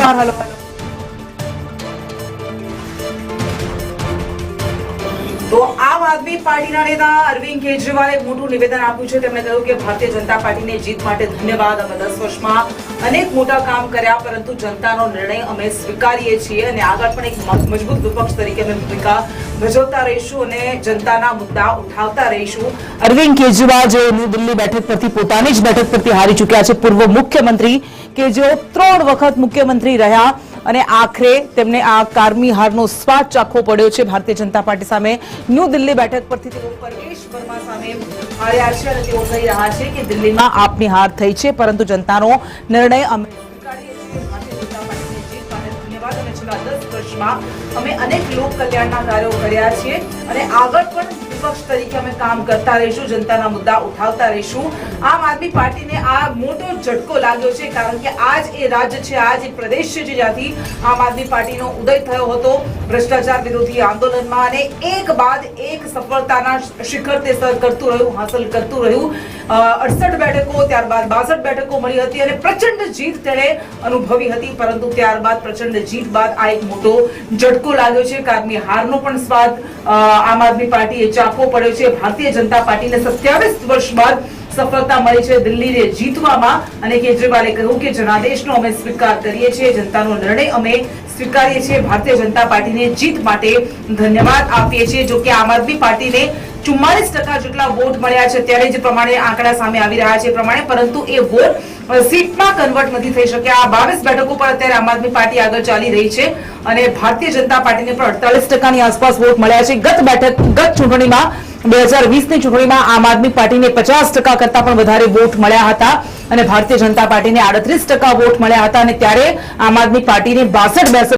નમસ્કાર. હેલો. તો આમ આદમી પાર્ટીના નેતા અરવિંદ કેજરીવાલે મોટું નિવેદન આપ્યું છે. તેમણે કહ્યું કે ભારતીય જનતા પાર્ટીને જીત માટે ધન્યવાદ. અમે 10 વર્ષમાં અનેક મોટા કામ કર્યા, પરંતુ જનતાનો નિર્ણય અમે સ્વીકારીએ છીએ અને આગળ પણ એક મજબૂત વિપક્ષ તરીકે અમે ભૂમિકા ભજવતા રહીશું અને જનતાના મુદ્દા ઉઠાવતા રહીશું. અરવિંદ કેજરીવાલ જે ન્યૂ દિલ્હી બેઠક પરથી પોતાની જ બેઠક પરથી હારી ચૂક્યા છે, પૂર્વ મુખ્યમંત્રી કે જેઓ 3 વખત મુખ્યમંત્રી રહ્યા અને આખરે તેમને આ કારમી હારનો સ્વાદ ચાખવો પડ્યો છે. ભારતીય જનતા પાર્ટી સામે ન્યૂ દિલ્હી બેઠક પરથી તેઓ પરવેશ વર્મા સામે હાર્યા છે અને તેઓ કહી રહ્યા છે કે દિલ્હીમાં આપની હાર થઈ છે, પરંતુ જનતાનો નિર્ણય અમે સ્વીકારીએ છીએ. ભારતીય જનતા પાર્ટીની જીત માટે ધન્યવાદ. અને છેલ્લા 10 વર્ષમાં અમે અનેક લોક કલ્યાણના કાર્યો કર્યા છીએ અને આગળ પણ વિપક્ષ તરીકે અમે કામ કરતા રહીશું, જનતાના મુદ્દા ઉઠાવતા રહીશું. આમ આદમી પાર્ટીને આ મોટો ઝટકો લાગ્યો છે, કારણ કે આજ એ રાજ્ય છે, આજ એ પ્રદેશ છે જ્યાંથી આમ આદમી પાર્ટીનો ઉદય થયો હતો ભ્રષ્ટાચાર વિરોધી આંદોલનમાં, અને એક બાદ એક સફળતાના શિખર તે સર કરતું રહ્યું, હાંસલ કરતું રહ્યું. 68 બેઠકો, ત્યારબાદ 62 બેઠકો મળી હતી અને પ્રચંડ જીત તેણે અનુભવી હતી, પરંતુ ત્યારબાદ પ્રચંડ જીત બાદ આ એક મોટો ઝટકો લાગ્યો છે. કારમી હારનો પણ સ્વાદ આમ આદમી પાર્ટીએ ચાખવો પડ્યો છે. ભારતીય જનતા પાર્ટીને 27 વર્ષ બાદ સફળતા મળી છે દિલ્હીને જીતવામાં, અને કેજરીવાલે કહ્યું કે જનાદેશનો અમે સ્વીકાર કરીએ છીએ, જનતાનો નિર્ણય અમે સ્વીકારીએ છીએ. ભારતીય જનતા પાર્ટીને જીત માટે ધન્યવાદ આપીએ છીએ. જો કે આમ આદમી પાર્ટીને 44% જેટલા વોટ મળ્યા છે, ત્યારે જે પ્રમાણે આંકડા સામે આવી રહ્યા છે પ્રમાણે, પરંતુ એ વોટ સીટમાં કન્વર્ટ નથી થઈ શક્યા. 22 બેઠકો પર અત્યારે આમ આદમી પાર્ટી આગળ ચાલી રહી છે અને ભારતીય જનતા પાર્ટીને પણ 48%ની આસપાસ વોટ મળ્યા છે. ગત ચૂંટણીમાં 2020ની ચૂંટણીમાં આમ આદમી પાર્ટીને 50% કરતા પણ વધારે વોટ મળ્યા હતા અને ભારતીય જનતા પાર્ટીને 38% વોટ મળ્યા હતા, અને ત્યારે આમ આદમી પાર્ટીને 62